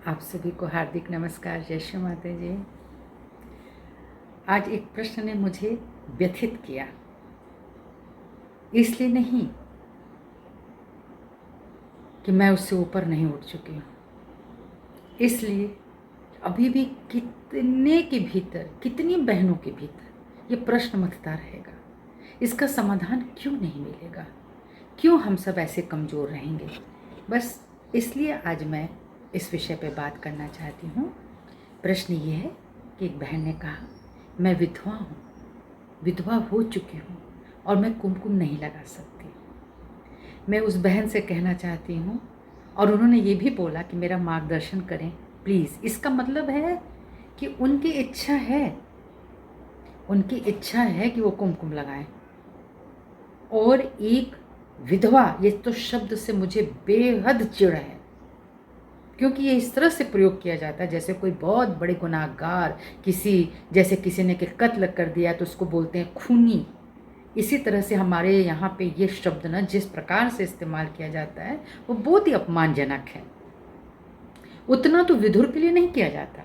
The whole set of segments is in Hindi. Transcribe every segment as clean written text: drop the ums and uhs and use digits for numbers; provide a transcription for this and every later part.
आप सभी को हार्दिक नमस्कार। जय श्री माता जी। आज एक प्रश्न ने मुझे व्यथित किया, इसलिए नहीं कि मैं उससे ऊपर नहीं उठ चुकी हूँ, इसलिए अभी भी कितने के भीतर, कितनी बहनों के भीतर ये प्रश्न मथता रहेगा, इसका समाधान क्यों नहीं मिलेगा, क्यों हम सब ऐसे कमज़ोर रहेंगे। बस इसलिए आज मैं इस विषय पे बात करना चाहती हूँ। प्रश्न ये है कि एक बहन ने कहा, मैं विधवा हूँ, विधवा हो चुकी हूँ और मैं कुमकुम नहीं लगा सकती। मैं उस बहन से कहना चाहती हूँ, और उन्होंने ये भी बोला कि मेरा मार्गदर्शन करें प्लीज़। इसका मतलब है कि उनकी इच्छा है, उनकी इच्छा है कि वो कुमकुम लगाएं। और एक विधवा, ये तो शब्द से मुझे बेहद चिढ़ है, क्योंकि ये इस तरह से प्रयोग किया जाता है जैसे कोई बहुत बड़े गुनाहगार, जैसे किसी ने कत्ल कर दिया तो उसको बोलते हैं खूनी। इसी तरह से हमारे यहाँ पे ये शब्द ना जिस प्रकार से इस्तेमाल किया जाता है वो बहुत ही अपमानजनक है। उतना तो विधुर के लिए नहीं किया जाता।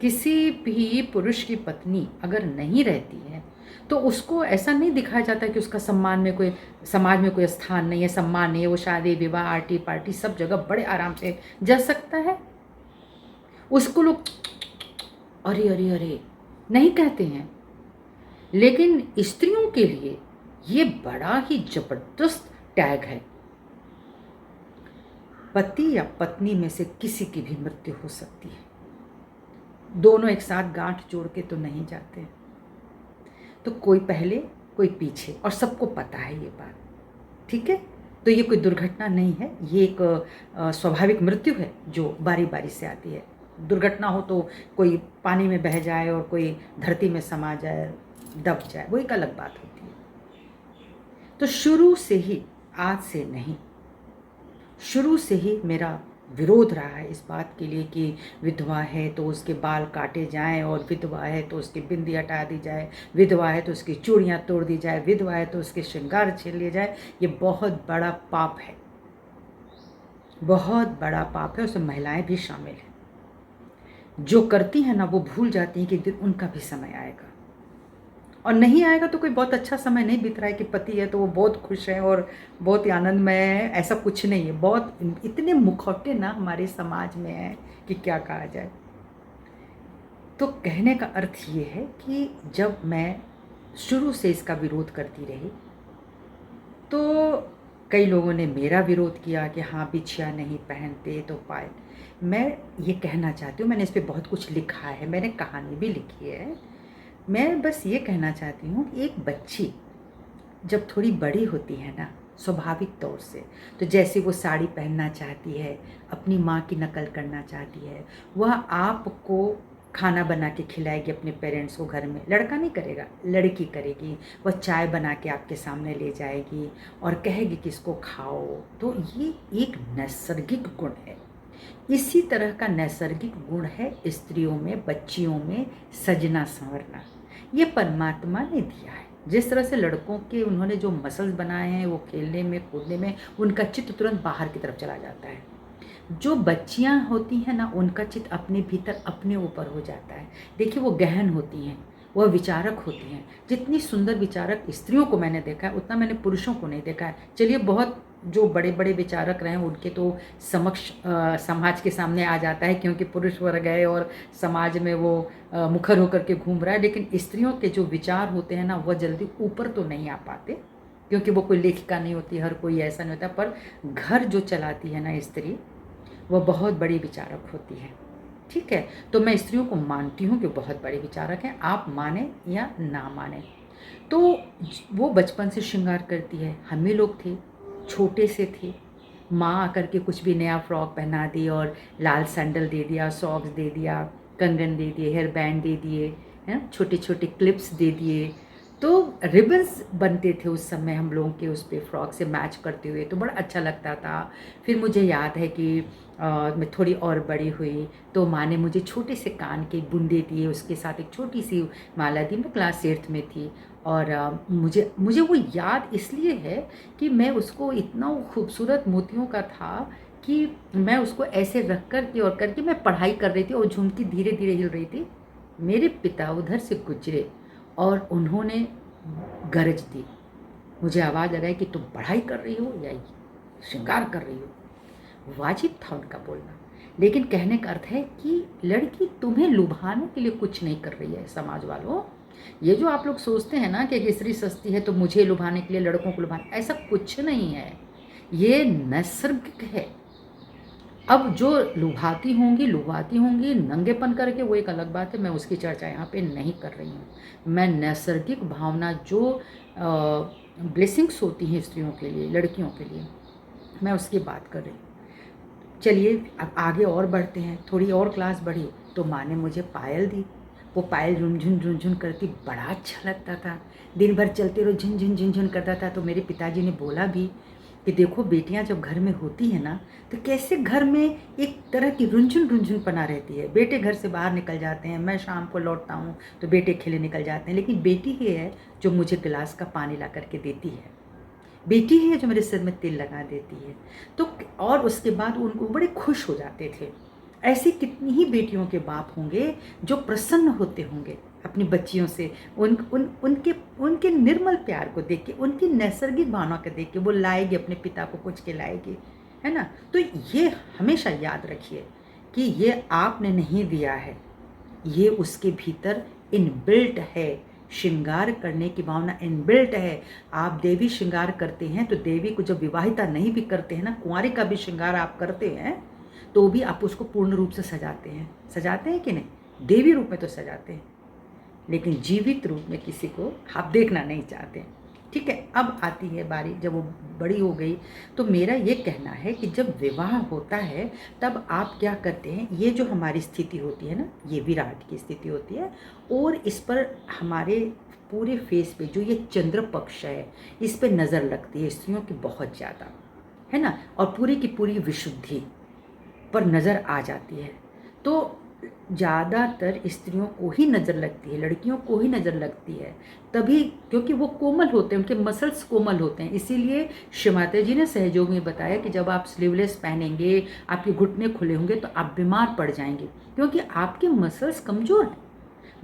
किसी भी पुरुष की पत्नी अगर नहीं रहती है तो उसको ऐसा नहीं दिखाया जाता कि उसका सम्मान में कोई, समाज में कोई स्थान नहीं है, सम्मान नहीं है, वो शादी विवाह आर्टी पार्टी सब जगह बड़े आराम से जा सकता है। उसको लोग अरे अरे अरे नहीं कहते हैं, लेकिन स्त्रियों के लिए ये बड़ा ही जबरदस्त टैग है। पति या पत्नी में से किसी की भी मृत्यु हो सकती है, दोनों एक साथ गांठ जोड़ के तो नहीं जाते, तो कोई पहले कोई पीछे, और सबको पता है ये बात। ठीक है, तो ये कोई दुर्घटना नहीं है, ये एक स्वाभाविक मृत्यु है जो बारी बारी से आती है। दुर्घटना हो तो कोई पानी में बह जाए और कोई धरती में समा जाए, दब जाए, वो एक अलग बात होती है। तो शुरू से ही, आज से नहीं, शुरू से ही मेरा विरोध रहा है इस बात के लिए कि विधवा है तो उसके बाल काटे जाएं, और विधवा है तो उसकी बिंदी हटा दी जाए, विधवा है तो उसकी चूड़ियाँ तोड़ दी जाए, विधवा है तो उसके श्रृंगार छीन लिए जाए। ये बहुत बड़ा पाप है, बहुत बड़ा पाप है। उसमें महिलाएं भी शामिल हैं। जो करती हैं ना वो भूल जाती हैं कि एक दिन उनका भी समय आएगा, और नहीं आएगा तो कोई बहुत अच्छा समय नहीं बीत रहा है कि पति है तो वो बहुत खुश है और बहुत ही आनंदमय है, ऐसा कुछ नहीं है। बहुत इतने मुखौटे ना हमारे समाज में हैं कि क्या कहा जाए। तो कहने का अर्थ ये है कि जब मैं शुरू से इसका विरोध करती रही तो कई लोगों ने मेरा विरोध किया कि हाँ बिछिया नहीं पहनते तो पायल। मैं ये कहना चाहती हूँ, मैंने इस पर बहुत कुछ लिखा है, मैंने कहानी भी लिखी है। मैं बस ये कहना चाहती हूँ कि एक बच्ची जब थोड़ी बड़ी होती है ना, स्वाभाविक तौर से, तो जैसे वो साड़ी पहनना चाहती है, अपनी माँ की नकल करना चाहती है, वह आपको खाना बना के खिलाएगी अपने पेरेंट्स को घर में। लड़का नहीं करेगा, लड़की करेगी। वह चाय बना के आपके सामने ले जाएगी और कहेगी कि इसको खाओ। तो ये एक नैसर्गिक गुण है। इसी तरह का नैसर्गिक गुण है स्त्रियों में, बच्चियों में सजना संवरना। ये परमात्मा ने दिया है। जिस तरह से लड़कों के उन्होंने जो मसल्स बनाए हैं, वो खेलने में कूदने में उनका चित्त तुरंत बाहर की तरफ चला जाता है। जो बच्चियां होती हैं ना, उनका चित्त अपने भीतर अपने ऊपर हो जाता है। देखिए वो गहन होती हैं, वह विचारक होती हैं। जितनी सुंदर विचारक स्त्रियों को मैंने देखा है उतना मैंने पुरुषों को नहीं देखा है। चलिए बहुत जो बड़े बड़े विचारक रहे उनके तो समाज के सामने आ जाता है, क्योंकि पुरुष वर्ग गए और समाज में वो मुखर होकर के घूम रहा है। लेकिन स्त्रियों के जो विचार होते हैं ना, वह जल्दी ऊपर तो नहीं आ पाते, क्योंकि वो कोई लेखिका नहीं होती, हर कोई ऐसा नहीं होता। पर घर जो चलाती है ना स्त्री, वह बहुत बड़ी विचारक होती है। ठीक है, तो मैं स्त्रियों को मानती हूँ कि बहुत बड़े विचारक हैं, आप माने या ना माने। तो वो बचपन से श्रृंगार करती है। हम ही लोग थे, छोटे से थे, माँ आकर के कुछ भी नया फ्रॉक पहना दी और लाल सैंडल दे दिया, सॉक्स दे दिया, कंगन दे दिए, हेयर बैंड दे दिए, हैं, छोटे छोटे क्लिप्स दे दिए। तो रिबन्स बनते थे उस समय हम लोगों के उस पर फ्रॉक से मैच करते हुए, तो बड़ा अच्छा लगता था। फिर मुझे याद है कि मैं थोड़ी और बड़ी हुई तो माँ ने मुझे छोटे से कान के बूंदे दिए, उसके साथ एक छोटी सी माला दी। मैं क्लास 8th में थी, और मुझे वो याद इसलिए है कि मैं उसको, इतना खूबसूरत मोतियों का था कि मैं उसको ऐसे रख कर के और करके मैं पढ़ाई कर रही थी और झुमकी धीरे धीरे हिल रही थी। मेरे पिता उधर से गुजरे और उन्होंने गरज दी। मुझे आवाज़ लगाई कि तुम पढ़ाई कर रही हो या श्रृंगार कर रही हो। वाजिब था उनका बोलना, लेकिन कहने का अर्थ है कि लड़की तुम्हें लुभाने के लिए कुछ नहीं कर रही है। समाज वालों, ये जो आप लोग सोचते हैं ना कि स्त्री सस्ती है तो मुझे लुभाने के लिए, लड़कों को लुभाने, ऐसा कुछ नहीं है। ये नैसर्गिक है। अब जो लुभाती होंगी नंगेपन करके, वो एक अलग बात है, मैं उसकी चर्चा यहाँ पे नहीं कर रही हूँ। मैं नैसर्गिक भावना जो ब्लेसिंग्स होती हैं स्त्रियों के लिए, लड़कियों के लिए, मैं उसकी बात कर रही हूँ। चलिए अब आगे और बढ़ते हैं। थोड़ी और क्लास बढ़ी तो माँ ने मुझे पायल दी। वो पायल झुनझुन करती, बड़ा अच्छा लगता था। दिन भर चलते रहो, झुन करता था। तो मेरे पिताजी ने बोला भी कि देखो बेटियां जब घर में होती हैं ना, तो कैसे घर में एक तरह की रुंझुन पना रहती है। बेटे घर से बाहर निकल जाते हैं, मैं शाम को लौटता हूँ तो बेटे खेले निकल जाते हैं, लेकिन बेटी ही है जो मुझे गिलास का पानी ला करके देती है, बेटी ही है जो मेरे सिर में तेल लगा देती है। तो और उसके बाद उनको बड़े खुश हो जाते थे। ऐसी कितनी ही बेटियों के बाप होंगे जो प्रसन्न होते होंगे अपनी बच्चियों से, उनके निर्मल प्यार को देख के, उनकी नैसर्गिक भावना को देख के वो लाएगी, अपने पिता को पूछ के लाएगी, है ना। तो ये हमेशा याद रखिए कि ये आपने नहीं दिया है, ये उसके भीतर इनबिल्ट है। श्रृंगार करने की भावना इनबिल्ट है। आप देवी श्रृंगार करते हैं तो देवी को जब विवाहिता नहीं भी करते हैं ना, कुंवारी का भी श्रृंगार आप करते हैं तो भी आप उसको पूर्ण रूप से सजाते हैं कि नहीं? देवी रूप में तो सजाते हैं, लेकिन जीवित रूप में किसी को आप देखना नहीं चाहते। ठीक है, अब आती है बारी जब वो बड़ी हो गई। तो मेरा ये कहना है कि जब विवाह होता है तब आप क्या करते हैं, ये जो हमारी स्थिति होती है ना, ये विराट की स्थिति होती है, और इस पर हमारे पूरे फेस पे जो ये चंद्र पक्ष है, इस पे नज़र लगती है स्त्रियों की बहुत ज़्यादा, है ना, और पूरी की पूरी विशुद्धि पर नज़र आ जाती है। तो ज़्यादातर स्त्रियों को ही नज़र लगती है, लड़कियों को ही नज़र लगती है, तभी क्योंकि वो कोमल होते हैं, उनके मसल्स कोमल होते हैं। इसीलिए श्री माता जी ने सहयोग में बताया कि जब आप स्लीवलेस पहनेंगे, आपके घुटने खुले होंगे तो आप बीमार पड़ जाएंगे, क्योंकि आपके मसल्स कमज़ोर हैं,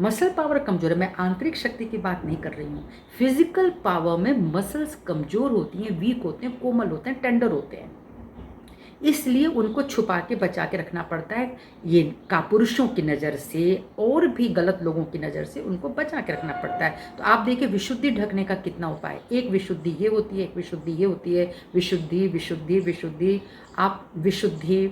मसल पावर कमज़ोर है। मैं आंतरिक शक्ति की बात नहीं कर रही हूँ, फिजिकल पावर में मसल्स कमज़ोर होती हैं, वीक होते हैं, कोमल होते हैं, टेंडर होते हैं। इसलिए उनको छुपा के बचा के रखना पड़ता है, ये कापुरुषों की नज़र से और भी गलत लोगों की नज़र से उनको बचा के रखना पड़ता है। तो आप देखिए विशुद्धि ढकने का कितना उपाय, एक विशुद्धि ये होती है, एक विशुद्धि ये होती है, विशुद्धि विशुद्धि विशुद्धि। आप विशुद्धि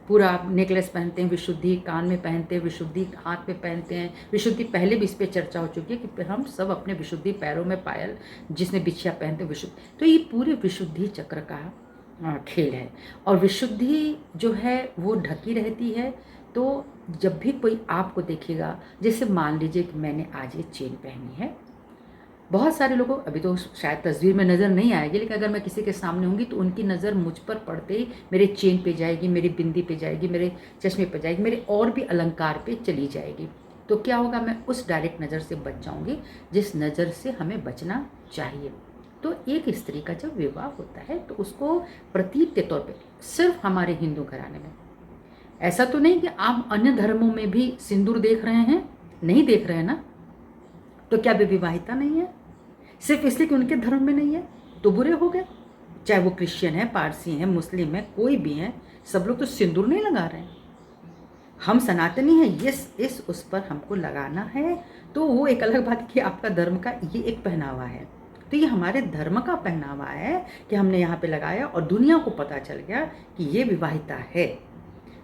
पूरा नेकलेस पहनते हैं, विशुद्धि कान में पहनते हैं, विशुद्धि हाथ में पहनते हैं, विशुद्धि पहले भी इस पर चर्चा हो चुकी है कि हम सब अपने विशुद्धि पैरों में पायल, जिसने बिछिया पहनते हैं विशुद्धि। तो ये पूरे विशुद्धि चक्र का खेल है, और विशुद्धि जो है वो ढकी रहती है। तो जब भी कोई आपको देखेगा, जैसे मान लीजिए कि मैंने आज ये चेन पहनी है, बहुत सारे लोगों, अभी तो शायद तस्वीर में नज़र नहीं आएगी, लेकिन अगर मैं किसी के सामने होंगी तो उनकी नज़र मुझ पर पड़ते ही मेरे चेन पे जाएगी, मेरी बिंदी पे जाएगी, मेरे चश्मे पे जाएगी, मेरे और भी अलंकार पे चली जाएगी। तो क्या होगा, मैं उस डायरेक्ट नज़र से बच जाऊँगी जिस नज़र से हमें बचना चाहिए। तो एक स्त्री का जब विवाह होता है तो उसको प्रतीक के तौर पे, सिर्फ हमारे हिंदू घराने में, ऐसा तो नहीं कि आप अन्य धर्मों में भी सिंदूर देख रहे हैं, नहीं देख रहे हैं ना, तो क्या वे विवाहिता नहीं है? सिर्फ इसलिए कि उनके धर्म में नहीं है तो बुरे हो गए? चाहे वो क्रिश्चियन है, पारसी हैं, मुस्लिम है, कोई भी है, सब लोग तो सिंदूर नहीं लगा रहे हैं। हम सनातनी हैं, इस उस पर हमको लगाना है। तो वो एक अलग बात कि आपका धर्म का ये एक पहनावा है, तो ये हमारे धर्म का पहनावा है कि हमने यहाँ पे लगाया और दुनिया को पता चल गया कि ये विवाहिता है।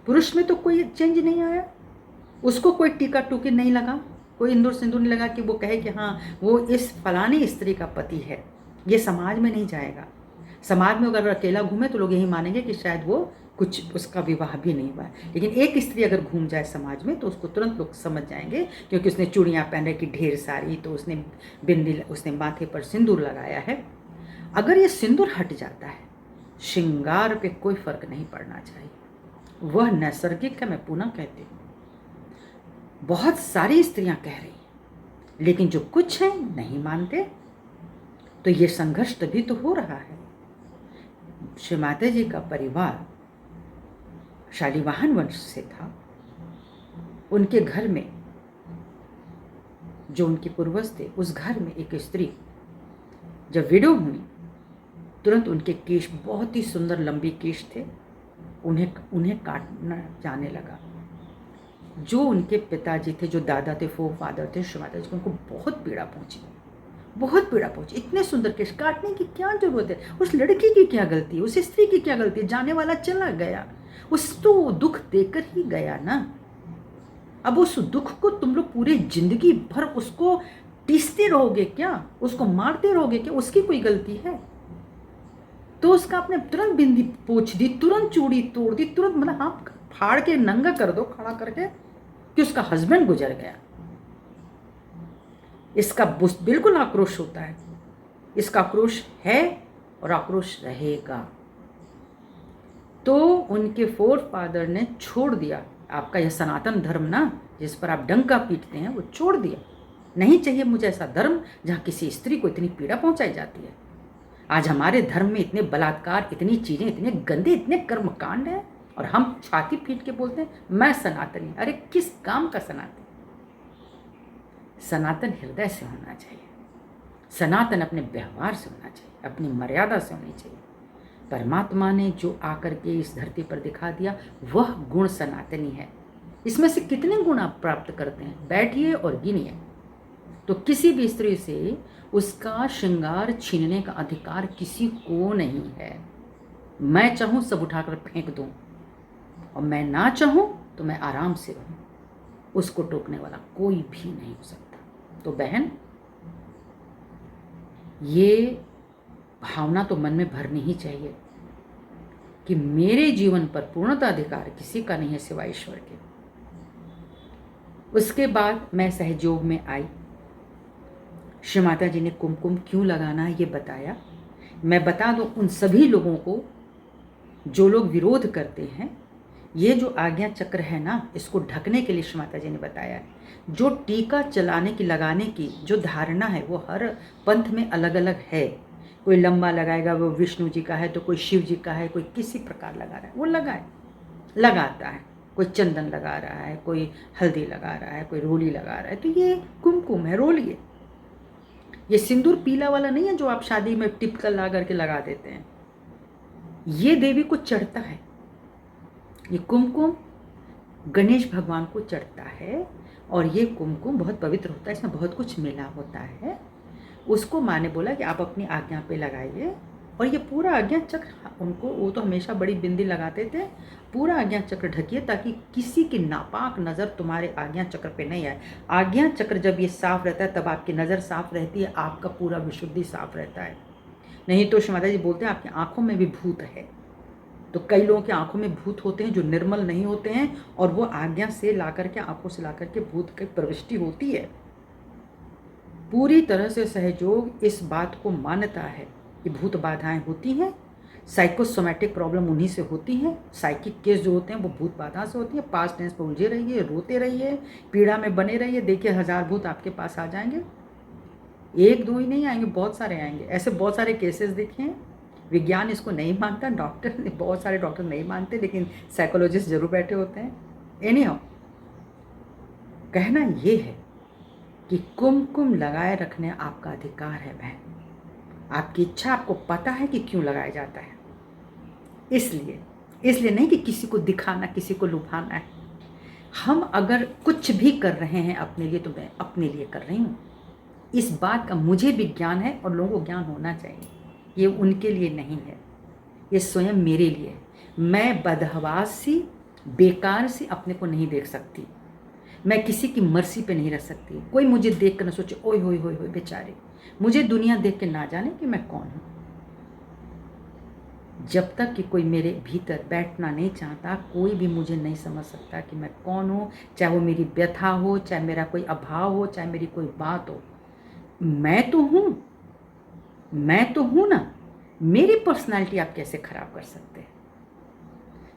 पुरुष में तो कोई चेंज नहीं आया, उसको कोई टीका टूकी नहीं लगा, कोई इंदूर सिंदूर नहीं लगा कि वो कहे कि हाँ वो इस फलानी स्त्री का पति है। ये समाज में नहीं जाएगा। समाज में अगर अकेला घूमे तो लोग यही मानेंगे कि शायद वो कुछ, उसका विवाह भी नहीं हुआ है। लेकिन एक स्त्री अगर घूम जाए समाज में तो उसको तुरंत लोग समझ जाएंगे, क्योंकि उसने चूड़ियाँ पहन रखी ढेर सारी, तो उसने बिंदी, उसने माथे पर सिंदूर लगाया है। अगर ये सिंदूर हट जाता है, श्रृंगार पे कोई फर्क नहीं पड़ना चाहिए, वह नैसर्गिक है। मैं पुनः कहती हूँ, बहुत सारी स्त्रियां कह रही हैं, लेकिन जो कुछ हैं नहीं मानते। तो ये संघर्ष तभी तो हो रहा है। श्री माता जी का परिवार शालिवाहन वंश से था। उनके घर में जो उनके पूर्वज थे, उस घर में एक स्त्री जब विडो हुई, तुरंत उनके केश बहुत ही सुंदर लंबे केश थे, उन्हें काटना जाने लगा। जो उनके पिताजी थे, जो दादा थे, फादर थे, श्रीमाता जी को, उनको बहुत पीड़ा पहुंची, बहुत पीड़ा पहुंची। इतने सुंदर केश काटने की क्या जरूरत है? उस लड़की की क्या गलती है? उस स्त्री की क्या गलती है? जाने वाला चला गया, उस तो दुख देकर ही गया ना। अब उस दुख को तुम लोग पूरी जिंदगी भर उसको टीसते रहोगे क्या? उसको मारते रहोगे क्या? उसकी कोई गलती है? तो उसका आपने तुरंत बिंदी पोंछ दी, तुरंत चूड़ी तोड़ दी, तुरंत मतलब आप फाड़ के नंगा कर दो खड़ा करके कि उसका हस्बैंड गुजर गया। इसका बिल्कुल आक्रोश होता है, इसका आक्रोश है और आक्रोश रहेगा। तो उनके फोर फादर ने छोड़ दिया, आपका यह सनातन धर्म ना, जिस पर आप डंका पीटते हैं, वो छोड़ दिया। नहीं चाहिए मुझे ऐसा धर्म जहाँ किसी स्त्री को इतनी पीड़ा पहुंचाई जाती है। आज हमारे धर्म में इतने बलात्कार, इतनी चीज़ें, इतने गंदे, इतने कर्मकांड हैं, और हम छाती पीट के बोलते हैं मैं सनातनी। अरे किस काम का सनातन? सनातन हृदय से होना चाहिए, सनातन अपने व्यवहार से होना चाहिए, अपनी मर्यादा से होनी चाहिए। परमात्मा ने जो आकर के इस धरती पर दिखा दिया, वह गुण सनातनी है। इसमें से कितने गुण आप प्राप्त करते हैं? बैठिए और गिनिए। तो किसी भी स्त्री से उसका श्रृंगार छीनने का अधिकार किसी को नहीं है। मैं चाहूं सब उठाकर फेंक दूं, और मैं ना चाहूं तो मैं आराम से रहूं, उसको टोकने वाला कोई भी नहीं हो सकता। तो बहन, ये भावना तो मन में भरनी ही चाहिए कि मेरे जीवन पर पूर्णता अधिकार किसी का नहीं है सिवाय ईश्वर के। उसके बाद मैं सहयोग में आई। श्री माता जी ने कुमकुम क्यों लगाना है ये बताया। मैं बता दूं उन सभी लोगों को जो लोग विरोध करते हैं, ये जो आज्ञा चक्र है ना, इसको ढकने के लिए श्री माता जी ने बताया है। जो टीका चलाने की, लगाने की जो धारणा है, वो हर पंथ में अलग अलग है। कोई लंबा लगाएगा, वो विष्णु जी का है, तो कोई शिव जी का है, कोई किसी प्रकार लगा रहा है, वो लगाता है। कोई चंदन लगा रहा है, कोई हल्दी लगा रहा है, कोई रोली लगा रहा है। तो ये कुमकुम है, रोली है। ये सिंदूर पीला वाला नहीं है जो आप शादी में टिप कर ला करके लगा देते हैं। ये देवी को चढ़ता है। ये कुमकुम गणेश भगवान को चढ़ता है, और ये कुमकुम बहुत पवित्र होता है, इसमें बहुत कुछ मिला होता है। उसको माँ ने बोला कि आप अपनी आज्ञा पे लगाइए, और ये पूरा आज्ञा चक्र उनको, वो तो हमेशा बड़ी बिंदी लगाते थे, पूरा आज्ञा चक्र ढकिए ताकि किसी की नापाक नज़र तुम्हारे आज्ञा चक्र पे नहीं आए। आज्ञा चक्र जब ये साफ रहता है तब आपकी नज़र साफ रहती है, आपका पूरा विशुद्धि साफ रहता है। नहीं तो श्री माता जी बोलते हैं आपकी आंखों में भी भूत है। तो कई लोगों की आंखों में भूत होते हैं जो निर्मल नहीं होते हैं, और वो आज्ञा से ला करके, आंखों से ला करके भूत की प्रविष्टि होती है। पूरी तरह से सहयोग इस बात को मानता है कि भूत बाधाएं होती हैं, साइकोसोमैटिक प्रॉब्लम उन्हीं से होती हैं, साइकिक केस जो होते हैं वो भूत बाधा से होती हैं। पास्ट टेंस पर उलझे रहिए, रोते रहिए, पीड़ा में बने रहिए, देखिए 1000 भूत आपके पास आ जाएंगे। एक दो ही नहीं आएंगे, बहुत सारे आएंगे। ऐसे बहुत सारे केसेस देखे हैं। विज्ञान इसको नहीं मानता, डॉक्टर, बहुत सारे डॉक्टर नहीं मानते, लेकिन साइकोलॉजिस्ट जरूर बैठे होते हैं। एनीहाउ, कहना ये है कि कुमकुम लगाए रखने आपका अधिकार है बहन। आपकी इच्छा, आपको पता है कि क्यों लगाया जाता है। इसलिए नहीं कि किसी को दिखाना, किसी को लुभाना है। हम अगर कुछ भी कर रहे हैं अपने लिए, तो मैं अपने लिए कर रही हूँ। इस बात का मुझे भी ज्ञान है, और लोगों को ज्ञान होना चाहिए। ये उनके लिए नहीं है, ये स्वयं मेरे लिए। मैं बदहवास सी, बेकार सी अपने को नहीं देख सकती। मैं किसी की मर्जी पे नहीं रह सकती। कोई मुझे देख कर न सोचे ओए होए होए होए बेचारे, मुझे दुनिया देख के ना जाने कि मैं कौन हूँ। जब तक कि कोई मेरे भीतर बैठना नहीं चाहता, कोई भी मुझे नहीं समझ सकता कि मैं कौन हूँ। चाहे वो मेरी व्यथा हो, चाहे मेरा कोई अभाव हो, चाहे मेरी कोई बात हो, मैं तो हूँ ना। मेरी पर्सनालिटी आप कैसे खराब कर सकते हैं?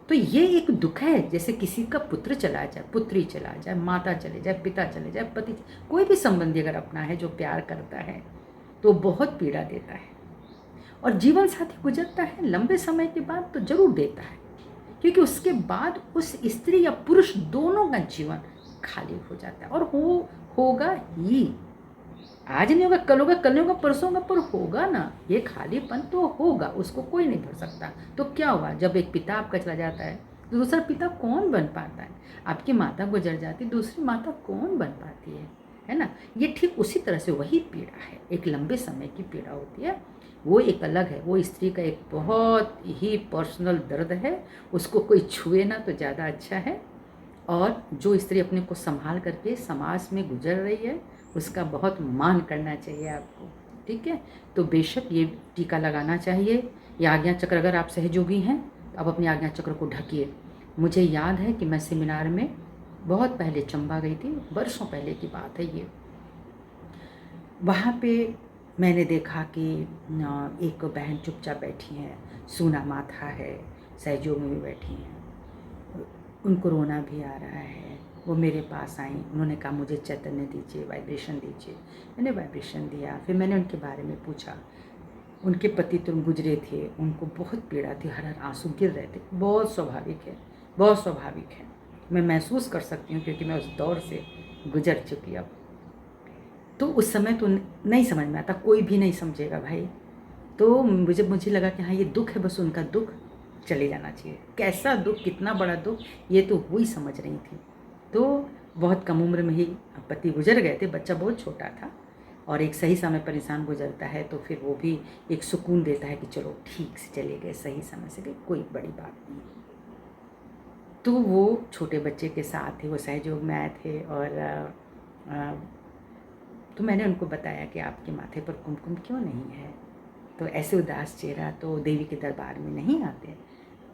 तो ये एक दुख है। जैसे किसी का पुत्र चला जाए, पुत्री चला जाए, माता चले जाए, पिता चले जाए, पति, कोई भी संबंधी अगर अपना है जो प्यार करता है, तो बहुत पीड़ा देता है। और जीवन साथी गुजरता है लंबे समय के बाद तो जरूर देता है, क्योंकि उसके बाद उस स्त्री या पुरुष दोनों का जीवन खाली हो जाता है। और होगा ही। आज नहीं होगा, कल होगा, कल नहीं होगा, परसों होगा, पर होगा ना। ये खालीपन तो होगा, उसको कोई नहीं भर सकता। तो क्या हुआ, जब एक पिता आपका चला जाता है तो दूसरा पिता कौन बन पाता है? आपकी माता गुजर जाती, दूसरी माता कौन बन पाती है ना। ये ठीक उसी तरह से वही पीड़ा है, एक लंबे समय की पीड़ा होती है। वो एक अलग है, वो स्त्री का एक बहुत ही पर्सनल दर्द है, उसको कोई छुए ना तो ज़्यादा अच्छा है। और जो स्त्री अपने को संभाल करके समाज में गुजर रही है, उसका बहुत मान करना चाहिए आपको। ठीक है, तो बेशक ये टीका लगाना चाहिए। ये आज्ञा चक्र, अगर आप सहयोगी हैं तो आप अपने आज्ञा चक्र को ढकिए। मुझे याद है कि मैं सेमिनार में बहुत पहले चंबा गई थी, वर्षों पहले की बात है ये। वहाँ पे मैंने देखा कि एक बहन चुपचाप बैठी हैं, सूना माथा है, सहयोग में भी बैठी हैं, उनको रोना भी आ रहा है। वो मेरे पास आई, उन्होंने कहा मुझे चैतन्य दीजिए, वाइब्रेशन दीजिए। मैंने वाइब्रेशन दिया। फिर मैंने उनके बारे में पूछा। उनके पति तो गुजरे थे, उनको बहुत पीड़ा थी, हर हर आंसू गिर रहे थे। बहुत स्वाभाविक है, बहुत स्वाभाविक है। मैं महसूस कर सकती हूँ क्योंकि मैं उस दौर से गुजर चुकी अब। तो उस समय तो नहीं समझ में आता, कोई भी नहीं समझेगा भाई। तो मुझे लगा कि हाँ ये दुख है, बस उनका दुख चले जाना चाहिए। कैसा दुख, कितना बड़ा दुख, ये तो वही समझ रही थी। तो बहुत कम उम्र में ही पति गुजर गए थे, बच्चा बहुत छोटा था। और एक सही समय पर इंसान गुजरता है तो फिर वो भी एक सुकून देता है कि चलो ठीक से चले गए, सही समय से गए, कोई बड़ी बात नहीं। तो वो छोटे बच्चे के साथ थे, वो सहयोग में आए थे। और तो मैंने उनको बताया कि आपके माथे पर कुमकुम क्यों नहीं है? तो ऐसे उदास चेहरा तो देवी के दरबार में नहीं आते।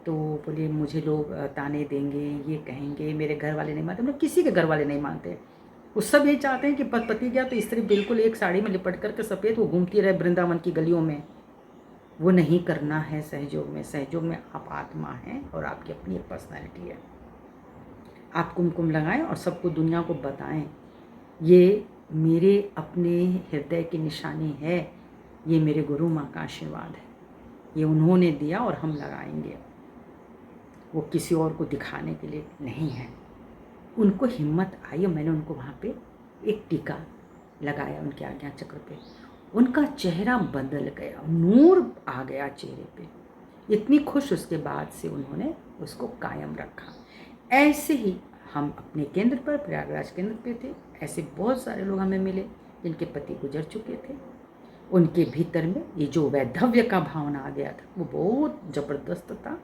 तो बोले मुझे लोग ताने देंगे, ये कहेंगे, मेरे घर वाले नहीं मानते। मतलब किसी के घर वाले नहीं मानते। वो सब ये चाहते हैं कि पति गया तो स्त्री बिल्कुल एक साड़ी में लिपट करके सफ़ेद वो घूमती रहे वृंदावन की गलियों में। वो नहीं करना है सहयोग में। सहयोग में आप आत्मा हैं और आपकी अपनी एक पर्सनैलिटी है। आप कुमकुम लगाएं और सबको, दुनिया को बताएं ये मेरे अपने हृदय की निशानी है, ये मेरे गुरु माँ का आशीर्वाद है, ये उन्होंने दिया और हम लगाएंगे। वो किसी और को दिखाने के लिए नहीं है। उनको हिम्मत आई और मैंने उनको वहाँ पे एक टीका लगाया उनके आज्ञा चक्र पे। उनका चेहरा बदल गया, नूर आ गया चेहरे पे। इतनी खुश उसके बाद से उन्होंने उसको कायम रखा। ऐसे ही हम अपने केंद्र पर, प्रयागराज केंद्र पे थे, ऐसे बहुत सारे लोग हमें मिले जिनके पति गुजर चुके थे। उनके भीतर में ये जो वैधव्य का भावना आ गया था वो बहुत ज़बरदस्त था।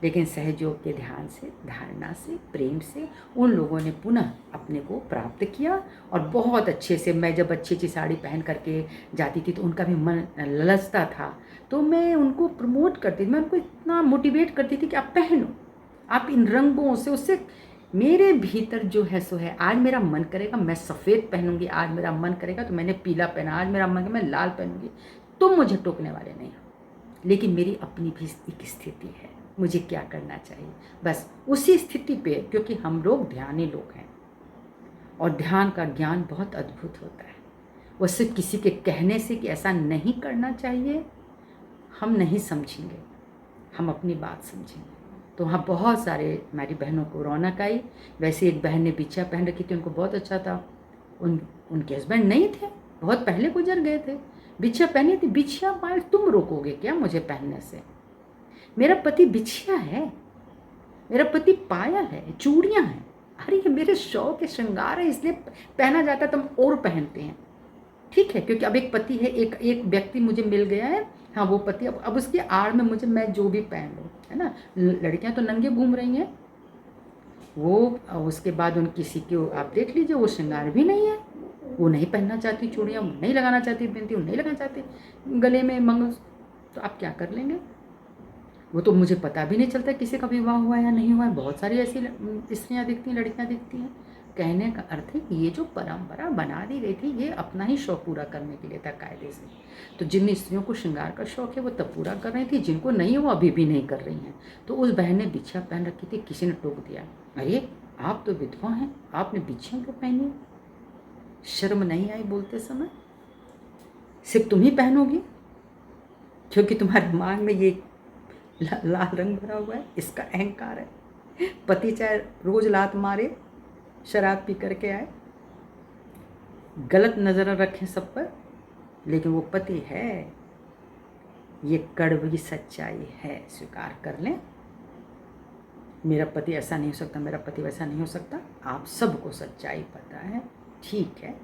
लेकिन सहयोग के ध्यान से, धारणा से, प्रेम से उन लोगों ने पुनः अपने को प्राप्त किया। और बहुत अच्छे से, मैं जब अच्छी अच्छी साड़ी पहन करके जाती थी तो उनका भी मन ललचता था। तो मैं उनको प्रमोट करती थी, मैं उनको इतना मोटिवेट करती थी कि आप पहनो, आप इन रंगों से, उससे मेरे भीतर जो है सो है। आज मेरा मन करेगा मैं सफ़ेद पहनूंगी, आज मेरा मन करेगा तो मैंने पीला पहना, आज मेरा मन करेगा मैं लाल पहनूंगी। तुम मुझे टोकने वाले नहीं हो। लेकिन मेरी अपनी भी एक स्थिति है, मुझे क्या करना चाहिए, बस उसी स्थिति पे। क्योंकि हम लोग ध्यानी लोग हैं और ध्यान का ज्ञान बहुत अद्भुत होता है। वो सिर्फ किसी के कहने से कि ऐसा नहीं करना चाहिए हम नहीं समझेंगे, हम अपनी बात समझेंगे। तो वहाँ बहुत सारे हमारी बहनों को रौनक आई। वैसे एक बहन ने बिछिया पहन रखी थी, उनको बहुत अच्छा था। उनके हस्बैंड नहीं थे, बहुत पहले गुजर गए थे। बिछिया पहनी थी। बिछिया पायल तुम रोकोगे क्या मुझे पहनने से? मेरा पति बिछिया है, मेरा पति पायल है, चूड़ियाँ हैं। अरे ये मेरे शौक है, श्रृंगार है, इसलिए पहना जाता है तो हम और पहनते हैं। ठीक है, क्योंकि अब एक पति है, एक व्यक्ति मुझे मिल गया है। हाँ वो पति, अब उसकी आड़ में मुझे, मैं जो भी पहन लूँ, है ना। लड़कियां तो नंगे घूम रही हैं। वो उसके बाद उन किसी को आप देख लीजिए, वो श्रृंगार भी नहीं है, वो नहीं पहनना चाहती चूड़ियाँ, नहीं लगाना चाहती बिंदी, नहीं लगाना चाहती गले में मंगल। तो आप क्या कर लेंगे? वो तो मुझे पता भी नहीं चलता किसी का विवाह हुआ है या नहीं हुआ है। बहुत सारी ऐसी स्त्रियाँ दिखती हैं, लड़कियाँ दिखती हैं। कहने का अर्थ है कि ये जो परंपरा बना दी गई थी ये अपना ही शौक पूरा करने के लिए था कायदे से। तो जिन स्त्रियों को श्रृंगार का शौक है वो तब पूरा कर रही थी, जिनको नहीं है वो अभी भी नहीं कर रही हैं। तो उस बहन ने बिछिया पहन रखी थी, किसी ने टोक दिया, अरे आप तो विधवा हैं, आपने बिछिया क्यों पहनी? शर्म नहीं आई बोलते समय? सिर्फ तुम ही पहनोगी क्योंकि तुम्हारे दिमाग में ये लाल रंग भरा हुआ है, इसका अहंकार है। पति चाहे रोज लात मारे, शराब पी करके आए, गलत नज़र रखें सब पर, लेकिन वो पति है। ये कड़वी सच्चाई है, स्वीकार कर लें। मेरा पति ऐसा नहीं हो सकता, मेरा पति वैसा नहीं हो सकता, आप सबको सच्चाई पता है, ठीक है।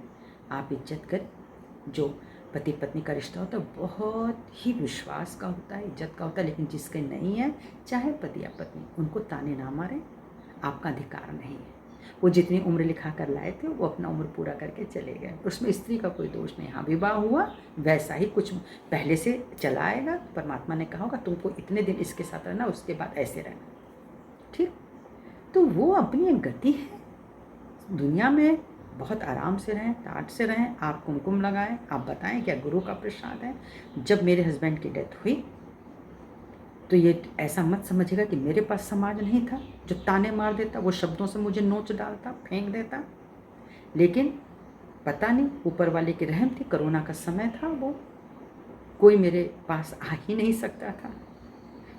आप इज्जत करें। जो पति पत्नी का रिश्ता होता है बहुत ही विश्वास का होता है, इज्जत का होता है, लेकिन जिसके नहीं है, चाहे पति या पत्नी, उनको ताने ना मारें, आपका अधिकार नहीं है। वो जितनी उम्र लिखा कर लाए थे वो अपना उम्र पूरा करके चले गए, उसमें स्त्री का कोई दोष नहीं। हाँ, विवाह हुआ, वैसा ही कुछ पहले से चला आएगा। परमात्मा ने कहा होगा तुमको इतने दिन इसके साथ रहना, उसके बाद ऐसे रहना, ठीक। तो वो अपनी एक गति है। दुनिया में बहुत आराम से रहें, टाट से रहें। आप कुमकुम लगाएं, आप बताएं क्या गुरु का प्रसाद है। जब मेरे हस्बैंड की डेथ हुई तो ये ऐसा मत समझिएगा कि मेरे पास समाज नहीं था जो ताने मार देता, वो शब्दों से मुझे नोच डालता, फेंक देता। लेकिन पता नहीं ऊपर वाले की रहम थी, कोरोना का समय था, वो कोई मेरे पास आ ही नहीं सकता था।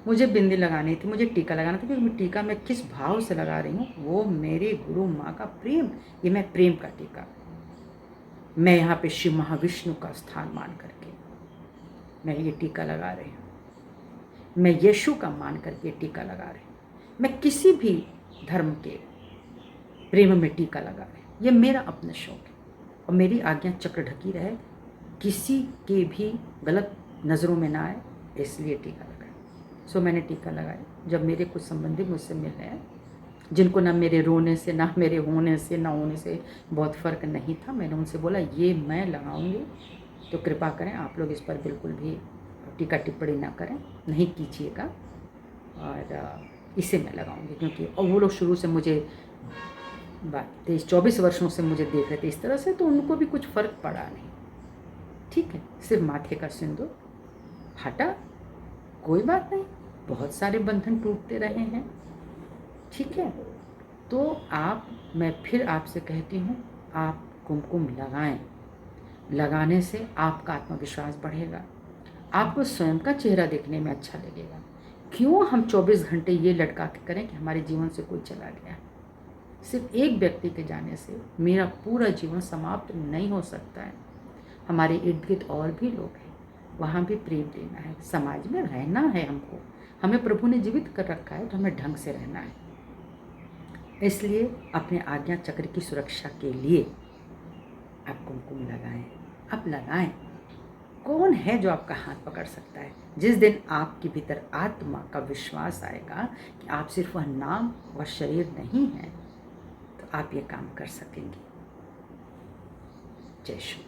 मुझे बिंदी लगानी थी, मुझे टीका लगाना था, क्योंकि टीका मैं किस भाव से लगा रही हूँ, वो मेरे गुरु माँ का प्रेम, ये मैं प्रेम का टीका, मैं यहाँ पे शिव महाविष्णु का स्थान मान करके मैं ये टीका लगा रही हूँ। मैं यीशु का मान करके टीका लगा रही हूँ। मैं किसी भी धर्म के प्रेम में टीका लगा रही हूँ। ये मेरा अपना शौक है और मेरी आज्ञा चक्र ढकी रहे, किसी के भी गलत नज़रों में ना आए, इसलिए टीका लगाया। सो मैंने टीका लगाया। जब मेरे कुछ संबंधी मुझसे मिलने आए, जिनको ना मेरे रोने से, ना मेरे होने से, ना होने से बहुत फ़र्क नहीं था, मैंने उनसे बोला ये मैं लगाऊंगी, तो कृपा करें आप लोग इस पर बिल्कुल भी टीका टिप्पणी ना करें, नहीं कीजिएगा, और इसे मैं लगाऊंगी। क्योंकि और वो लोग शुरू से मुझे 23-24 वर्षों से मुझे देख रहे थे इस तरह से, तो उनको भी कुछ फ़र्क पड़ा नहीं, ठीक है। सिर्फ माथे का सिंदूर हटा, कोई बात नहीं, बहुत सारे बंधन टूटते रहे हैं, ठीक है। तो मैं फिर आपसे कहती हूँ, आप कुमकुम लगाएं। लगाने से आपका आत्मविश्वास बढ़ेगा, आपको स्वयं का चेहरा देखने में अच्छा लगेगा। क्यों हम 24 घंटे ये लटका के करें कि हमारे जीवन से कोई चला गया। सिर्फ एक व्यक्ति के जाने से मेरा पूरा जीवन समाप्त नहीं हो सकता है। हमारे इर्द गिर्द और भी लोग हैं, वहाँ भी प्रेम देना है, समाज में रहना है हमको। हमें प्रभु ने जीवित कर रखा है, तो हमें ढंग से रहना है। इसलिए अपने आज्ञा चक्र की सुरक्षा के लिए आप कुमकुम लगाएं, आप लगाएं। कौन है जो आपका हाथ पकड़ सकता है। जिस दिन आपके भीतर आत्मा का विश्वास आएगा कि आप सिर्फ वह नाम व शरीर नहीं हैं, तो आप ये काम कर सकेंगे। जय श्री।